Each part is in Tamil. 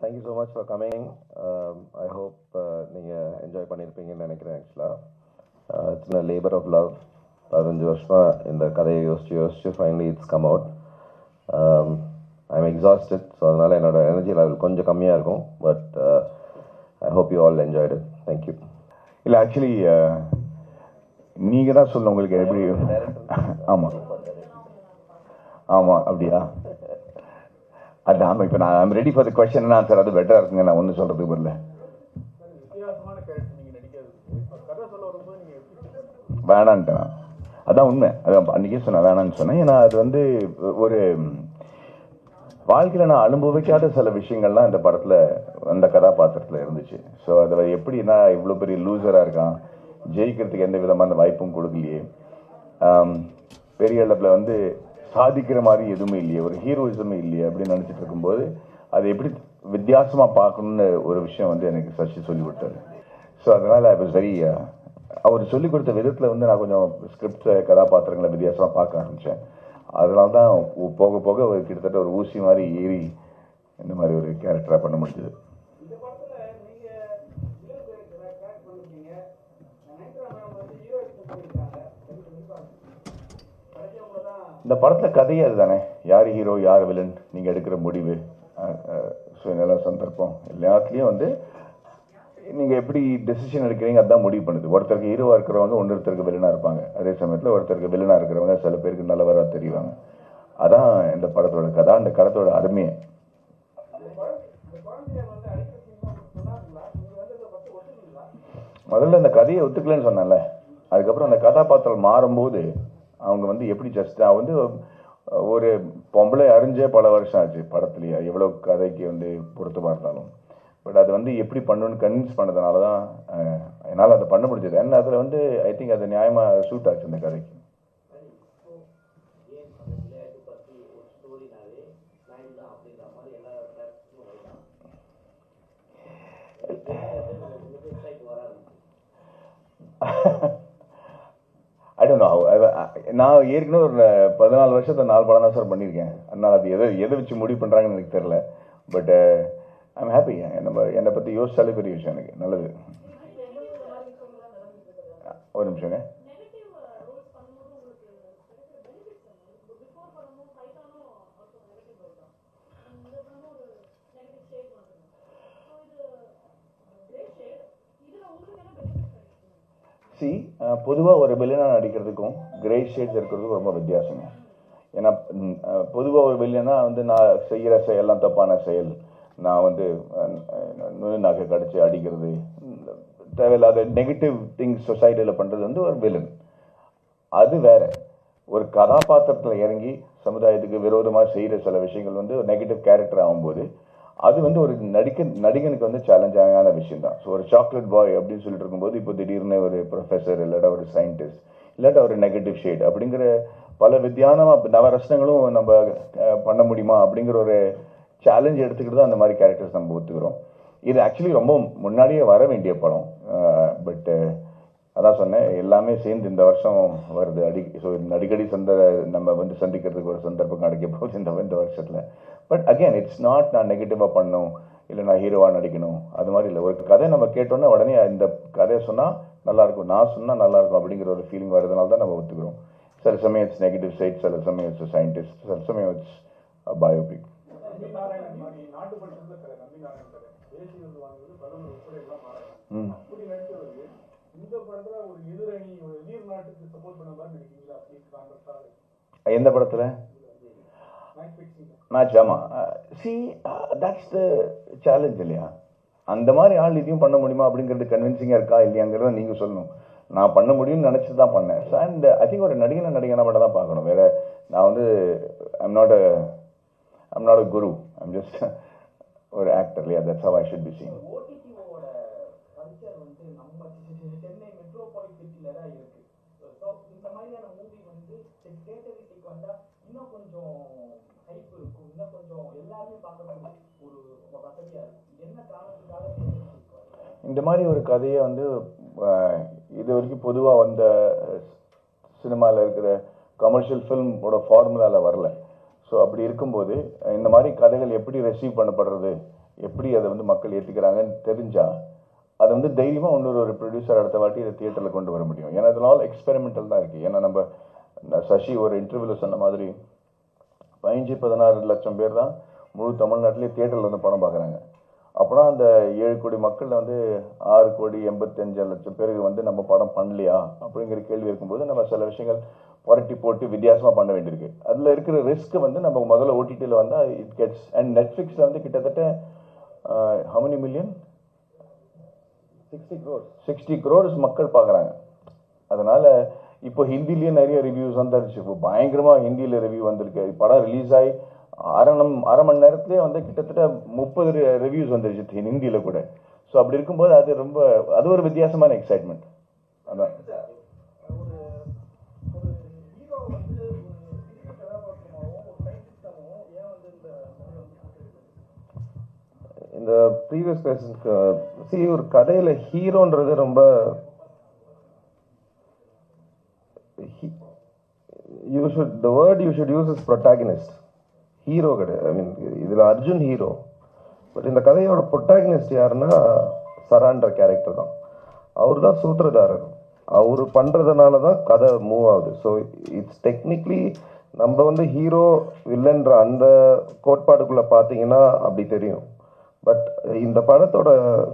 Thank you so much for coming. I hope நீங்கள் என்ஜாய் பண்ணியிருப்பீங்கன்னு நினைக்கிறேன். ஆக்சுவலாக it's a labor of love. 15 வருஷமாக இந்த கதையை யோசிச்சு finally it's come out. I am exhausted. So அதனால் என்னோட எனர்ஜி லெவல் கொஞ்சம் கம்மியாக இருக்கும். But I hope you all enjoyed. Thank you. இல்லை ஆக்சுவலி நீங்கள் தான் சொல்ல உங்களுக்கு எப்படி. ஆமாம் ஆமாம் அப்படியா? அது ஆமாம். இப்போ நான் I'm ready for the question and answer. அது பெட்டராக இருக்குங்க. நான் ஒன்றும் சொல்கிறதுக்கு பதில் வேணான்ட்டேன். அதான் உண்மை. அதான் அன்றைக்கே சொன்னேன் வேணான்னு சொன்னேன். ஏன்னா அது வந்து ஒரு வாழ்க்கையில் நான் அனுபவிக்காத சில விஷயங்கள்லாம் இந்த படத்தில் அந்த கதாபாத்திரத்தில் இருந்துச்சு. ஸோ அதை எப்படின்னா இவ்வளோ பெரிய லூசராக இருக்கான், ஜெயிக்கிறதுக்கு எந்த விதமான வாய்ப்பும் கொடுக்கலையே, பெரிய அளவில் வந்து சாதிக்கிற மாதிரி எதுவுமே இல்லையே, ஒரு ஹீரோயிசமே இல்லையே அப்படின்னு நினச்சிட்டு இருக்கும்போது அது எப்படி வித்தியாசமாக பார்க்கணுன்னு ஒரு விஷயம் வந்து எனக்கு சசி சொல்லி கொடுத்தாரு. ஸோ அதனால் ஐ வாஸ் வெரி அவர் சொல்லிக் கொடுத்த விதத்தில் வந்து நான் கொஞ்சம் ஸ்கிரிப்ட் கதாபாத்திரங்களை வித்தியாசமாக பார்க்க ஆரம்பித்தேன். அதனால தான் போக போக ஒரு கிட்டத்தட்ட ஒரு ஊசி மாதிரி ஏறி இந்த மாதிரி ஒரு கேரக்டராக பண்ண முடிஞ்சது. இந்த படத்தில் கதையே அதுதானே, யார் ஹீரோ யார் வில்லன், நீங்கள் எடுக்கிற முடிவு, சுயநல சந்தர்ப்பம் எல்லாத்துலேயும் வந்து நீங்கள் எப்படி டெசிஷன் எடுக்கிறீங்க அதுதான் முடிவு பண்ணுது. ஒருத்தருக்கு ஹீரோவாக இருக்கிறவங்க ஒருத்தருக்கு வில்லனாக இருப்பாங்க. அதே சமயத்தில் ஒருத்தருக்கு வில்லனாக இருக்கிறவங்க சில பேருக்கு நல்லவராக தெரிவாங்க. அதான் இந்த படத்தோட கதை, அந்த கருத்தோட அருமையை. முதல்ல அந்த கதையை ஒத்துக்கலன்னு சொன்னேன்ல, அதுக்கப்புறம் அந்த கதாபாத்திரம் மாறும்போது அவங்க வந்து எப்படி நான் வந்து ஒரு பொம்பளை அறிஞ்சே பல வருஷம் ஆச்சு படத்துலையே, எவ்வளோ கதைக்கு வந்து பொருத்தமாக இருந்தாலும். பட் அது வந்து எப்படி பண்ணணும்னு கன்வின்ஸ் பண்ணதுனால தான் என்னால் அதை பண்ண முடிஞ்சது. ஏன்னா அதில் வந்து ஐ திங்க் அது நியாயமாக சூட் ஆச்சு இந்த கதைக்கு. I don't know. நான் ஏற்கனவே ஒரு 14 வருஷத்தை 4 படம் தான் சார் பண்ணியிருக்கேன். அதனால் அது எதை வச்சு முடிவு பண்ணுறாங்கன்னு எனக்கு தெரில. But I'm happy. என்னை பற்றி யோசிச்சாலே பெரிய விஷயம் எனக்கு. நல்லது. ஒரு நிமிஷங்க. பொதுவாக ஒரு வில்லனாக நடிக்கிறதுக்கும் கிரே ஷேட்ஸ் இருக்கிறதுக்கும் ரொம்ப வித்தியாசங்க. ஏன்னா பொதுவாக ஒரு வில்லனா வந்து நான் செய்கிற செயல்லாம் தப்பான செயல், நான் வந்து நகை கடிச்சு அடிக்கிறது, தேவையில்லாத நெகட்டிவ் திங்ஸ் சொசைட்டியில் பண்ணுறது வந்து ஒரு வில்லன். அது வேற. ஒரு கதாபாத்திரத்தில் இறங்கி சமுதாயத்துக்கு விரோதமாக செய்கிற சில விஷயங்கள் வந்து ஒரு நெகட்டிவ் கேரக்டர் ஆகும்போது அது வந்து ஒரு நடிகனுக்கு வந்து சேலஞ்சான விஷயம் தான். ஸோ ஒரு சாக்லேட் பாய் அப்படின்னு சொல்லிட்டு இருக்கும்போது இப்போ திடீர்னு ஒரு ப்ரொஃபஸர் இல்லாட்டா ஒரு சயின்டிஸ்ட் இல்லாட்டா ஒரு நெகட்டிவ் ஷேட் அப்படிங்கிற பல வித்தியாசமாக நவரசனங்களும் நம்ம பண்ண முடியுமா அப்படிங்கிற ஒரு சேலஞ்ச் எடுத்துக்கிட்டு தான் அந்த மாதிரி கேரக்டர்ஸ் நம்ம ஒத்துக்கிறோம். இது ஆக்சுவலி ரொம்ப முன்னாடியே வர வேண்டிய படம். பட்டு அதான் சொன்னேன், எல்லாமே சேர்ந்து இந்த வருஷம் வருது. ஸோ அடிக்கடி நம்ம வந்து சந்திக்கிறதுக்கு ஒரு சந்தர்ப்பம் கிடைக்க போகுது இந்த வருஷத்தில். பட் அகெயின் இட்ஸ் நாட் நான் நெகட்டிவாக பண்ணணும் இல்லை நான் ஹீரோவாக நடிக்கணும் அது மாதிரி இல்லை. ஒரு கதை நம்ம கேட்டோன்னே உடனே இந்த கதையை சொன்னால் நல்லாயிருக்கும், நான் சொன்னால் நல்லாயிருக்கும் அப்படிங்கிற ஒரு ஃபீலிங் வரதுனால தான் நம்ம ஒத்துக்கிறோம். சில சமயம் இட்ஸ் நெகட்டிவ் சைட், சில சமயம் இட்ஸ் சயின்டிஸ்ட், சில சமயம் இட்ஸ் பயோபிக். எந்த படத்தில்? மேட்ச். ஆமாம். தட்ஸ் த சேலஞ்ச் இல்லையா? அந்த மாதிரி ஆள் இதையும் பண்ண முடியுமா அப்படிங்கிறது கன்வின்சிங்காக இருக்கா இல்லையாங்கிறத நீங்கள் சொல்லணும். நான் பண்ண முடியும்னு நினச்சி தான் பண்ணேன். ஸோ அண்ட் ஐ திங்க் ஒரு நடிகனை மட்டும் தான் பார்க்கணும். வேறு நான் வந்து I'm not a Guru, I'm just ஒரு ஆக்டர் இல்லையா? That's how I should be seen. இந்த மாதிரி ஒரு கதையை வந்து இது வரைக்கும் பொதுவாக வந்த சினிமாவில் இருக்கிற கமர்ஷியல் ஃபில்மோட ஃபார்முலாவில் வரல. ஸோ அப்படி இருக்கும்போது இந்த மாதிரி கதைகள் எப்படி ரெசீவ் பண்ணப்படுறது எப்படி அதை வந்து மக்கள் ஏற்றுக்கிறாங்கன்னு தெரிஞ்சால் அதை வந்து தைரியமாக இன்னொரு ப்ரொடியூசர் அடுத்த வாட்டி இதை தியேட்டரில் கொண்டு வர முடியும். ஏன்னா இதனால் எக்ஸ்பெரிமெண்டல் தான் இருக்குது. ஏன்னா நம்ம சசி ஒரு இன்டர்வியூவில் சொன்ன மாதிரி 15-16 லட்சம் பேர் தான் முழு தமிழ்நாட்டிலேயே தியேட்டரில் வந்து படம் பார்க்குறாங்க. அப்போனா அந்த 7 கோடி மக்களில் வந்து 6,85,00,000 பேருக்கு வந்து நம்ம படம் பண்ணலையா அப்படிங்கிற கேள்வி இருக்கும்போது நம்ம சில விஷயங்கள் புரட்டி போட்டு வித்தியாசமாக பண்ண வேண்டியிருக்கு. அதில் இருக்கிற ரிஸ்க் வந்து நம்ம முதல்ல ஓடிடியில் வந்தால் இட் கெட்ஸ். அண்ட் நெட்ஃப்ளிக்ஸில் வந்து கிட்டத்தட்ட how many million 60 crores மக்கள் பார்க்குறாங்க. அதனால் இப்போ ஹிந்திலேயே நிறைய ரிவ்யூஸ் வந்துருச்சு. இப்போ பயங்கரமாக ஹிந்தியில் ரிவ்யூ வந்திருக்கு. படம் ரிலீஸ் ஆகி அரை மணி நேரத்துலேயே வந்து கிட்டத்தட்ட 30 ரிவ்யூஸ் வந்துருச்சு ஹிந்தியில் கூட. ஸோ அப்படி இருக்கும்போது அது ஒரு வித்தியாசமான எக்ஸைட்மெண்ட். அதான் இந்த ப்ரீவியஸ் கொஸ்டினுக்கு ஒரு கதையில ஹீரோன்றது ரொம்ப the word you should use is protagonist. Hero கிடையாது. ஐ மீன் இதில் அர்ஜுன் ஹீரோ. பட் இந்த கதையோட ப்ரொட்டாகனிஸ்ட் யாருன்னா சரான்ற கேரக்டர் தான். அவர் தான் சூத்திரதாரர். அவர் பண்ணுறதுனால தான் கதை மூவ் ஆகுது. ஸோ இட்ஸ் டெக்னிக்லி நம்ம வந்து ஹீரோ வில்லன்ற அந்த கோட்பாடுக்குள்ளே பார்த்தீங்கன்னா அப்படி தெரியும். பட் இந்த படத்தோட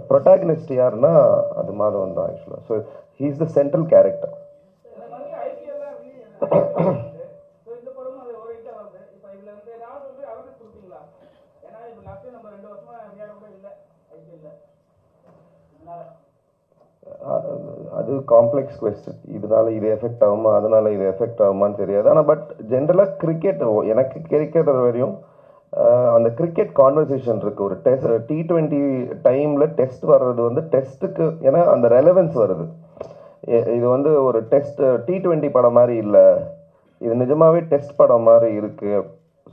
ப்ரொட்டாகனிஸ்ட் யாருன்னா அது மாதவன் தான் ஆக்சுவலாக. So he is the central character. அது காம்ப்ளெக்ஸ் கொஸ்டின். இதனால இது எஃபெக்ட் ஆகுமா அதனால இது எஃபெக்ட் ஆகுமான்னு தெரியாது. ஆனால் பட் ஜென்ரலாக கிரிக்கெட் எனக்கு கிரிக்கெட் வரையும் அந்த கிரிக்கெட் கான்வர்சேஷன் இருக்கு. ஒரு டெஸ்ட் T20 டைம்ல டெஸ்ட் வர்றது வந்து டெஸ்ட்டுக்கு ஏன்னா அந்த ரெலவென்ஸ் வருது. இது வந்து ஒரு டெஸ்ட் T20 படம் மாதிரி இல்லை, இது நிஜமாவே டெஸ்ட் படம் மாதிரி இருக்கு.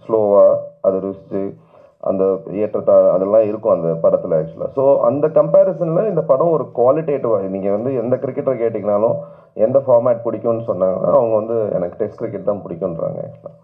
ஸ்லோவா அது ருசிச்சு அந்த ஏற்றத்தா அதெல்லாம் இருக்கும் அந்த படத்தில் ஆக்சுவலாக. ஸோ அந்த கம்பேரிசனில் இந்த படம் ஒரு குவாலிட்டேட்டிவாக நீங்கள் வந்து எந்த கிரிக்கெட்டரை கேட்டிங்கனாலும் எந்த ஃபார்மேட் பிடிக்கும்னு சொன்னாங்கன்னா அவங்க வந்து எனக்கு டெஸ்ட் கிரிக்கெட் தான் பிடிக்குன்றாங்க ஆக்சுவலாக.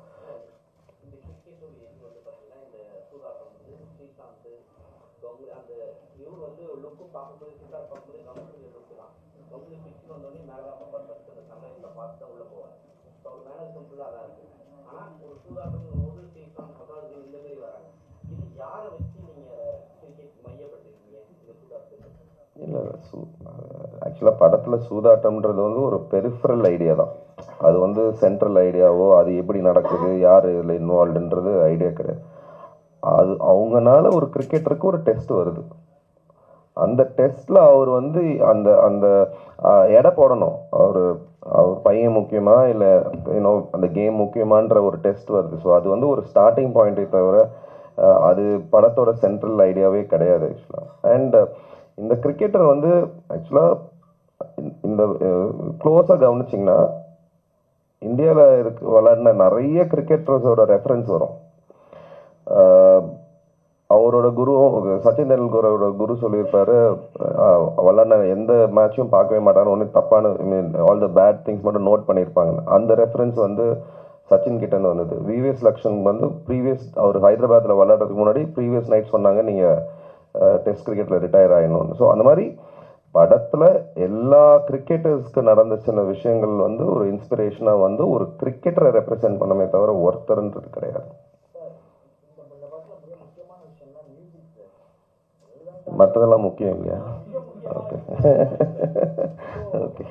இல்லை ஆக்சுவலாக படத்தில் சூதாட்டம்ன்றது வந்து ஒரு பெரிஃபரல் ஐடியா தான். அது வந்து சென்ட்ரல் ஐடியாவோ அது எப்படி நடக்குது யார் இதில் இன்வால்வ்டுன்றது ஐடியா கிடையாது. அது அவங்கனால ஒரு கிரிக்கெட்டருக்கு ஒரு டெஸ்ட் வருது. அந்த டெஸ்ட்டில் அவர் வந்து அந்த அந்த எடை போடணும். அவர் பையன் முக்கியமா இல்லை அந்த கேம் முக்கியமான்ற ஒரு டெஸ்ட் வருது. ஸோ அது வந்து ஒரு ஸ்டார்டிங் பாயிண்ட்டை தவிர அது படத்தோட சென்ட்ரல் ஐடியாவே கிடையாது ஆக்சுவலாக. அண்ட் இந்த கிரிக்கெட்டர் வந்து ஆக்சுவலாக இந்த க்ளோஸாக கவனிச்சிங்கன்னா இந்தியாவில் விளையாடின நிறைய கிரிக்கெட்டர்ஸோட ரெஃபரன்ஸ் வரும். அவரோட குரு சச்சின் டெண்டுல்கரோட குரு சொல்லியிருப்பாரு, விளையாடின எந்த மேட்சும் பார்க்கவே மாட்டாங்க, ஒன்றும் தப்பான ஆல் த பேட் திங்ஸ் மட்டும் நோட் பண்ணியிருப்பாங்க. அந்த ரெஃபரன்ஸ் வந்து சச்சின் கிட்டேருந்து வந்தது. விவிஎஸ் லக்ஷன் வந்து அவர் ஹைதராபாத்தில் விளையாடுறதுக்கு முன்னாடி ப்ரீவியஸ் நைட் சொன்னாங்க நீங்கள் டெஸ்ட் கிரிக்கெட்டில் ரிட்டையர் ஆகிடணும்னு. ஸோ அந்த மாதிரி படத்தில் எல்லா கிரிக்கெட்டர்ஸ்க்கு நடந்த சில விஷயங்கள் வந்து ஒரு இன்ஸ்பிரேஷனாக வந்து ஒரு கிரிக்கெட்டரை ரெப்ரசென்ட் பண்ணமே தவிர ஒருத்தர்ன்றது கிடையாது. மற்றதெல்லாம் முக்கியம் இல்லையா? Okay okay.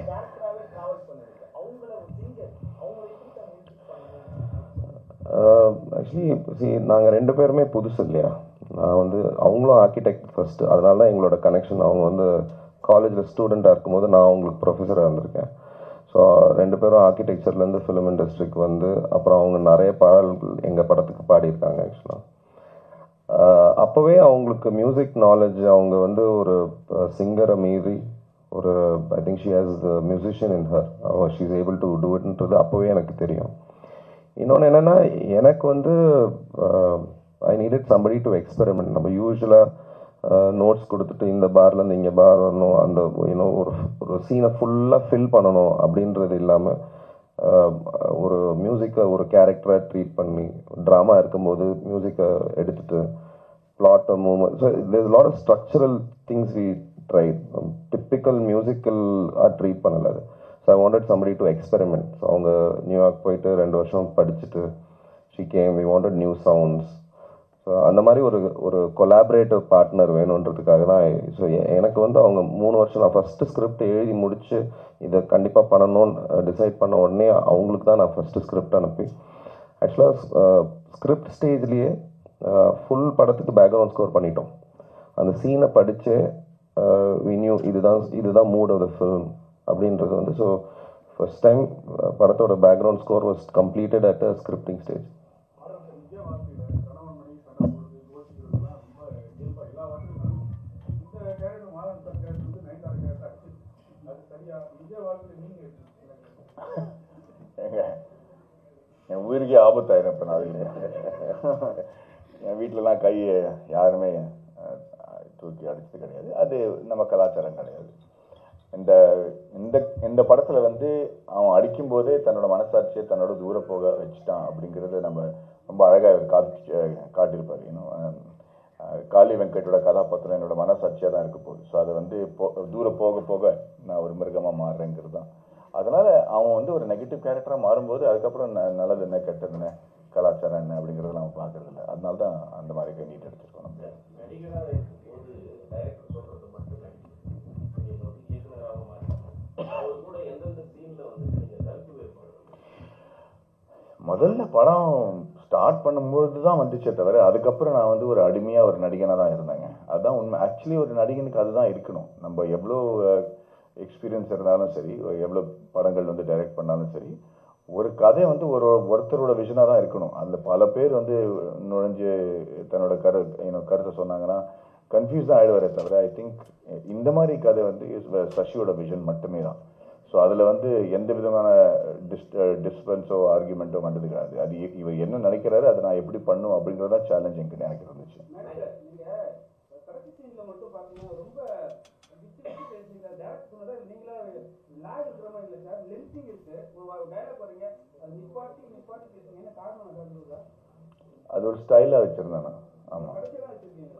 ஆக்சுவலி நாங்கள் 2 பேருமே புதுசு இல்லையா. நான் வந்து அவங்களும் ஆர்கிடெக்ட் ஃபர்ஸ்ட், அதனால தான் எங்களோட கனெக்ஷன். அவங்க வந்து காலேஜில் ஸ்டூடெண்ட்டாக இருக்கும்போது நான் அவங்களுக்கு ப்ரொஃபஸராக இருந்திருக்கேன். ஸோ 2 பேரும் ஆர்கிடெக்சர்லேருந்து ஃபிலிம் இண்டஸ்ட்ரிக்கு வந்து அப்புறம் அவங்க நிறைய பாடல்கள் எங்கள் படத்துக்கு பாடியிருக்காங்க ஆக்சுவலாக. அப்போவே அவங்களுக்கு மியூசிக் நாலேஜ், அவங்க வந்து ஒரு சிங்கரை மீறி ஒரு I think she has the musician in her, she is able to do இட்ன்றது அப்போவே எனக்கு தெரியும். இன்னொன்று என்னென்னா எனக்கு வந்து I needed somebody to experiment. நம்ம யூஸ்வலாக நோட்ஸ் கொடுத்துட்டு இந்த பார்லேருந்து இங்கே பார் வரணும், அந்த ஒரு சீனை ஃபுல்லாக ஃபில் பண்ணணும் அப்படின்றது இல்லாமல் ஒரு மியூசிக்கை ஒரு கேரக்டராக ட்ரீட் பண்ணி ட்ராமா இருக்கும்போது மியூசிக்கை எடுத்துகிட்டு plot or movement. So there's a lot of structural things we tried. Typical musical art treat பண்ணல. So I wanted somebody to experiment. So அவங்க நியூயார்க் போயிட்டு 2 வருஷம் படிச்சுட்டு she came, we wanted new sounds. So அந்த மாதிரி ஒரு கொலாபரேட்டிவ் பார்ட்னர் வேணுன்றதுக்காக தான். ஸோ எனக்கு வந்து அவங்க 3 வருஷம் நான் ஃபஸ்ட்டு ஸ்கிரிப்ட் எழுதி முடித்து இதை கண்டிப்பாக பண்ணணும்னு டிசைட் பண்ண உடனே அவங்களுக்கு தான் நான் ஃபஸ்ட்டு ஸ்கிரிப்ட் அனுப்பி, ஆக்சுவலாக ஸ்கிரிப்ட் ஸ்டேஜ்லேயே ஃபுல் படத்துக்கு பேக்ரவுண்ட் ஸ்கோர் பண்ணிட்டோம். அந்த சீனை படித்து வினியூ இதுதான் மூட் ஆஃப் த ஃபில்ம் அப்படின்றது வந்து. ஸோ ஃபர்ஸ்ட் டைம் படத்தோட background score was completed at a scripting stage. என் உயிருக்கே ஆபத்தாயிரும் இப்போ நான் இல்லையா. என் வீட்டிலலாம் கையை யாருமே தூக்கி அடிச்சது கிடையாது. அது நம்ம கலாச்சாரம் கிடையாது. இந்த இந்த இந்த படத்தில் வந்து அவன் அடிக்கும்போதே தன்னோட மனசாட்சியை தன்னோட தூர போக வச்சுட்டான் அப்படிங்கிறத நம்ம ரொம்ப அழகாக காட்டியிருப்பார். இன்னும் காளி வெங்கட்டோட கதாபாத்திரம் என்னோட மனசாட்சியாக தான் இருக்க போகுது. ஸோ அதை வந்து தூரம் போக போக நான் ஒரு மிருகமாக மாறுறேங்கிறது தான். அதனால் அவன் வந்து ஒரு நெகட்டிவ் கேரக்டராக மாறும்போது அதுக்கப்புறம் நல்லது என்ன கெட்டது என்ன கலாச்சாரம் என்ன அப்படிங்கிறத நம்ம பார்க்கறது இல்லை. அதனால தான் அந்த மாதிரி நீட் எடுத்துருக்கோம். நம்ம முதல்ல படம் ஸ்டார்ட் பண்ணும்போது தான் வந்துச்சே தவிர அதுக்கப்புறம் நான் வந்து ஒரு அடிமையாக ஒரு நடிகனாக தான் இருந்தேங்க. அதுதான் உண்மை. ஆக்சுவலி ஒரு நடிகனுக்கு அதுதான் இருக்கணும். நம்ம எவ்வளோ எக்ஸ்பீரியன்ஸ் இருந்தாலும் சரி, எவ்வளோ படங்கள் வந்து டைரக்ட் பண்ணாலும் சரி, ஒரு கதை வந்து ஒருத்தரோட விஷனாக தான் இருக்கணும். அதில் பல பேர் வந்து நுழைஞ்சு தன்னோட கருத்தை சொன்னாங்கன்னா கன்ஃபியூஸ் தான் ஆகிடுவாரே தவிர ஐ திங்க் இந்த மாதிரி கதை வந்து சசியோட விஷன் மட்டுமே தான். ஸோ அதில் வந்து எந்த விதமான டிஸ்பென்ஸோ ஆர்குமெண்ட்டோ வந்தது கிடையாது. அது இவர் என்ன நினைக்கிறாரு அதை நான் எப்படி பண்ணும் அப்படிங்கிறதா சேலஞ்ச் எனக்கு இருந்துச்சு. அது ஒரு ஸ்டைலாக வச்சுருந்தேன் நான். ஆமாம்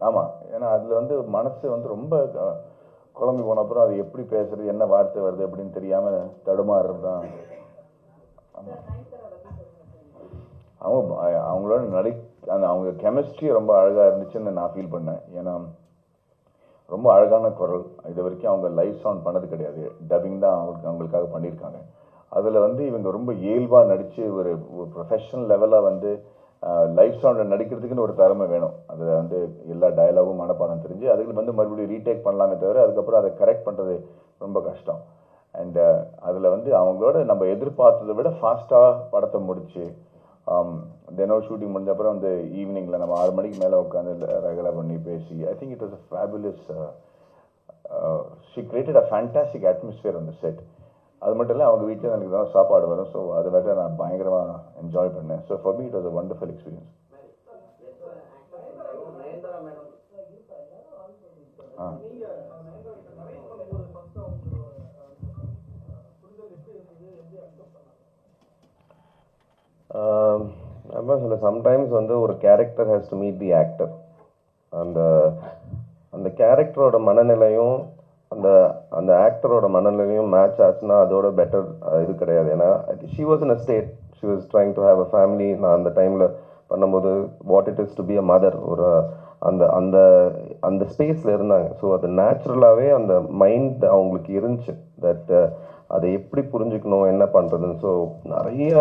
ஆமாம். ஏன்னா அதில் வந்து மனசு வந்து ரொம்ப குழம்பு போன அப்புறம் அது எப்படி பேசுறது, என்ன வார்த்தை வருது அப்படின்னு தெரியாமல் தடுமாறுறது தான். அவங்களோட அவங்க கெமிஸ்ட்ரி ரொம்ப அழகாக இருந்துச்சுன்னு நான் ஃபீல் பண்ணேன். ஏன்னா ரொம்ப அழகான குரல். இது வரைக்கும் அவங்க லைவ் சவுண்ட் பண்ணது கிடையாது. டப்பிங் தான் அவங்களுக்காக பண்ணியிருக்காங்க. அதில் வந்து இவங்க ரொம்ப இயல்பாக நடித்து ஒரு ப்ரொஃபஷனல் லெவலாக வந்து லைவ் சவுண்டை நடிக்கிறதுக்குன்னு ஒரு திறமை வேணும். அதில் வந்து எல்லா டயலாகும் மனப்பாடம் தெரிஞ்சு அதுக்கு வந்து மறுபடியும் ரீடேக் பண்ணலாமே தவிர அதுக்கப்புறம் அதை கரெக்ட் பண்ணுறது ரொம்ப கஷ்டம். அண்ட் அதில் வந்து அவங்களோட நம்ம எதிர்பார்த்ததை விட ஃபாஸ்ட்டாக படத்தை முடிச்சு தினம் ஷூட்டிங் முடிஞ்ச அப்புறம் வந்து ஈவினிங்கில் நம்ம 6 மணிக்கு மேலே உட்காந்து ரெகுலர் பண்ணி பேசி I think it was a fabulous. She created a fantastic atmosphere அந்த செட். அது மட்டும் இல்லை அவங்க வீட்டில் எனக்கு தான் சாப்பாடு வரும். ஸோ அதை விட நான் பயங்கரமாக என்ஜாய் பண்ணேன். So for me it was a wonderful experience. Sometimes வந்து ஒரு character has to meet the actor. அந்த கேரக்டரோட மனநிலையும் அந்த ஆக்டரோட மனநிலையும் மேட்ச் ஆச்சுன்னா அதோட பெட்டர் இது கிடையாது. ஏன்னா she was in a state, she was trying to have a family. நான் அந்த டைமில் பண்ணும்போது what it is to be a mother, ஒரு அந்த ஸ்பேஸில் இருந்தாங்க. ஸோ அது நேச்சுரலாகவே அந்த மைண்ட் அவங்களுக்கு இருந்துச்சு தட் அதை எப்படி புரிஞ்சுக்கணும் என்ன பண்ணுறதுன்னு. ஸோ நிறைய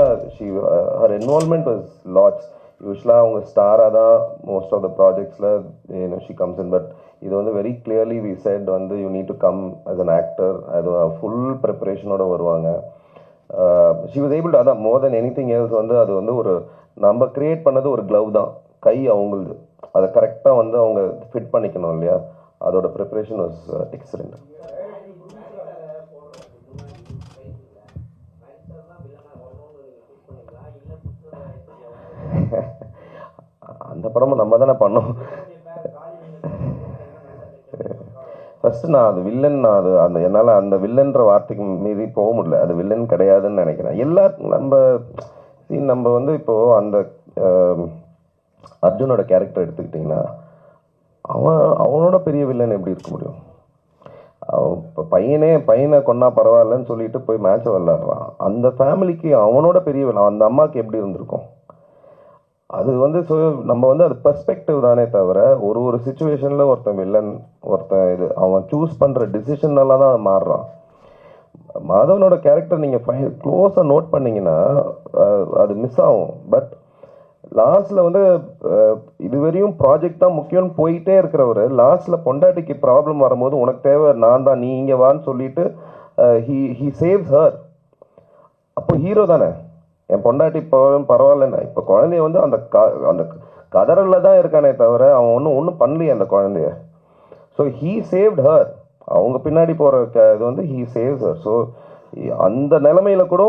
ஹர் இன்வால்மெண்ட் வாஸ் லாட்ஸ். யூஸ்வலாக அவங்க ஸ்டாராக தான் மோஸ்ட் ஆஃப் த ப்ராஜெக்ட்ஸில் ஷி கம்ஸ் இன். பட் இது வந்து வெரி கிளியர்லி வி செட் வந்து you need to come as an actor. அது ஃபுல் ப்ரிப்பரேஷனோட வருவாங்க. ஷி வாஸ் ஏபிள் டு, அதான் more then anything else வந்து அது வந்து ஒரு நம்ம கிரியேட் பண்ணது ஒரு க்ளவ் தான், கை அவங்களுது. அதை கரெக்டாக வந்து அவங்க ஃபிட் பண்ணிக்கணும் இல்லையா. அதோட ப்ரிப்பரேஷன் வாஸ் எக்ஸலண்ட். அந்த படமும் நம்ம தானே பண்ணோம். ஃபர்ஸ்ட் நான் அது வில்லன், அது என்னால் அந்த வில்லன்ற வார்த்தைக்கு மீறி போக முடியல. அது வில்லன் கிடையாதுன்னு நினைக்கிறேன். நம்ம வந்து இப்போ அந்த அர்ஜுனோட கேரக்டர் எடுத்துக்கிட்டிங்கன்னா அவனோட பெரிய வில்லன் எப்படி இருக்க முடியும்? இப்போ பையனை கொன்னா பரவாயில்லன்னு சொல்லிட்டு போய் மேட்சை விளையாடுறான். அந்த ஃபேமிலிக்கு அவனோட பெரிய வில்லன் அந்த அம்மாவுக்கு எப்படி இருந்திருக்கும்? அது வந்து நம்ம வந்து அது பெர்ஸ்பெக்டிவ் தானே தவிர ஒரு சுச்சுவேஷனில் ஒருத்தன் வில்லன் ஒருத்தன் இது அவன் சூஸ் பண்ணுற டிசிஷனால தான் அது மாறுறான். மாதவனோட கேரக்டர் நீங்கள் க்ளோஸாக நோட் பண்ணீங்கன்னா அது மிஸ் ஆகும். பட் லாஸ்ட்ல வந்து இதுவரையும் ப்ராஜெக்ட் தான் முக்கியம்னு போயிட்டே இருக்கிறவர் லாஸ்ட்ல பொண்டாட்டிக்கு ப்ராப்ளம் வரும்போது உனக்கு தேவை நான் தான், நீ இங்கே வான்னு சொல்லிட்டு ஹி சேவ்ஸ் ஹர். அப்போ ஹீரோ தானே. என் பொண்டாட்டி பரவாயில்லண்ணா. இப்போ குழந்தைய வந்து அந்த கதறல்ல தான் இருக்கானே தவிர அவன் ஒன்றும் பண்ணலையே அந்த குழந்தைய. So he saved her. அவங்க பின்னாடி போகிற இது வந்து ஹீ சேவ்ஸ் ஹர். ஸோ அந்த நிலைமையில கூட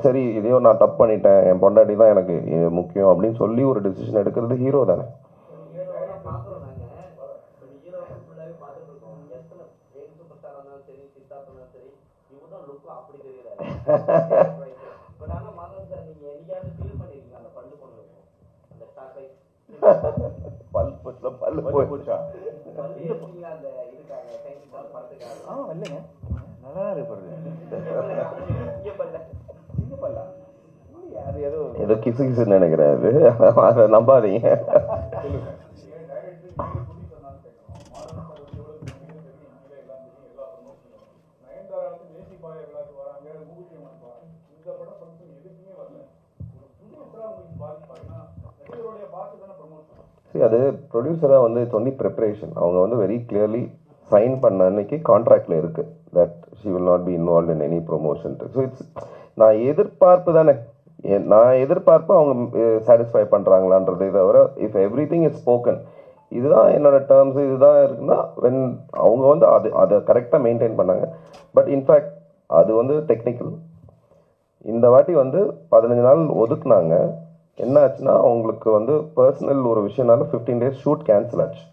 சரி இதையோ நான் தப்பு பண்ணிட்டேன், என் பொண்டாட்டி தான் எனக்கு முக்கியம் அப்படின்னு சொல்லி ஒரு டிசிஷன் எடுக்கிறது ஹீரோ தானே. ஏதோ கிசு கிசுன்னு நினைக்கிறேன். அது நம்பாதீங்க. அது ப்ரொடியூசராக வந்து இட்ஸ் ஒன்லி ப்ரிப்பரேஷன். அவங்க வந்து வெரி கிளியர்லி சைன் பண்ண அன்னைக்கு கான்ட்ராக்டில் இருக்குது that she will not be involve in any promotion. So it's நான் எதிர்பார்ப்பு தானே, நான் எதிர்பார்ப்பு அவங்க சாட்டிஸ்ஃபை பண்ணுறாங்களான்றது தவிர if every thing is spoken இதுதான் என்னோட டேர்ம்ஸ் இதுதான் இருக்குன்னா வென் அவங்க வந்து அதை கரெக்டாக மெயின்டைன் பண்ணாங்க. பட் இன்ஃபேக்ட் அது வந்து டெக்னிக்கல். இந்த வாட்டி வந்து 15 நாள் ஒதுக்குனாங்க. என்ன ஆச்சுன்னா அவங்களுக்கு வந்து பர்சனல் ஒரு விஷயம்னால 15 days ஷூட் கேன்சல் ஆச்சு.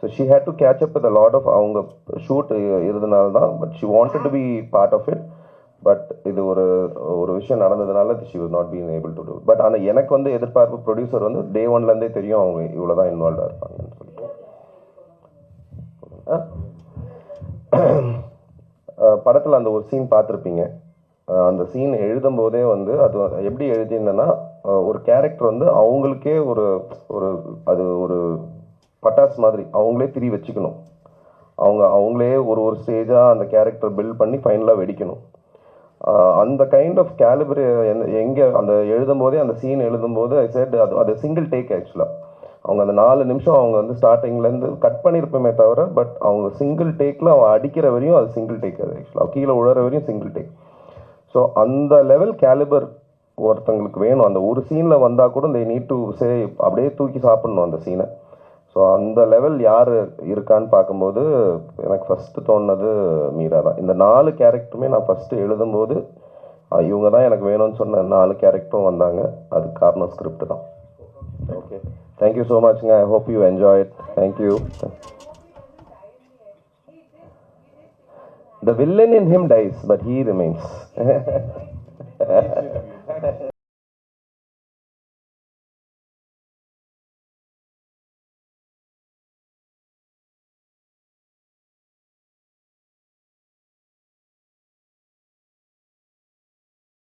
So she had to catch up with lot of அவங்க ஷூட் இருந்தனால தான். But she wanted to be part of it. But இது ஒரு விஷயம் நடந்ததுனால she was not been able to do. But ஆனால் எனக்கு வந்து எதிர்பார்ப்பு ப்ரொடியூசர் வந்து டே ஒன்லேருந்தே தெரியும் அவங்க இவ்வளோ தான் இன்வால்வாக இருப்பாங்கன்னு சொல்லிட்டு. படத்தில் அந்த ஒரு சீன் பார்த்துருப்பீங்க. அந்த சீன் எழுதும்போதே வந்து அது எப்படி எழுதியிருந்தேன்னா ஒரு கேரக்டர் வந்து அவங்களுக்கே அது ஒரு பட்டாஸ் மாதிரி அவங்களே திரி வச்சுக்கணும். அவங்களே ஒரு ஸ்டேஜாக அந்த கேரக்டர் பில்ட் பண்ணி ஃபைனலாக வெடிக்கணும். அந்த கைண்ட் ஆஃப் கேலிபர் எங்கே அந்த எழுதும்போதே அந்த சீன் எழுதும்போது ஐ செட் அது சிங்கிள் டேக். ஆக்சுவலாக அவங்க அந்த 4 நிமிஷம் அவங்க வந்து ஸ்டார்டிங்லேருந்து கட் பண்ணியிருப்போமே தவிர பட் அவங்க சிங்கிள் டேக்கில் அவன் அடிக்கிற வரையும் அது சிங்கிள் டேக். அது ஆக்சுவலாக கீழே உழற வரையும் சிங்கிள் டேக். ஸோ அந்த லெவல் கேலிபர் ஒருத்தங்களுக்கு வேணும். அந்த ஒரு சீனில் வந்தால் கூட they need to say அப்படியே தூக்கி சாப்பிடணும் அந்த சீனை. ஸோ அந்த லெவல் யார் இருக்கான்னு பார்க்கும்போது எனக்கு ஃபஸ்ட்டு தோணுனது மீரா தான். இந்த 4 கேரக்டருமே நான் ஃபஸ்ட்டு எழுதும்போது இவங்க தான் எனக்கு வேணும்னு சொன்ன 4 கேரக்டரும் வந்தாங்க. அது காரணம் ஸ்கிரிப்ட் தான். ஓகே, தேங்க்யூ ஸோ மச்ங்க. I hope you enjoy it. Thank you. The villain in him dies, but he remains.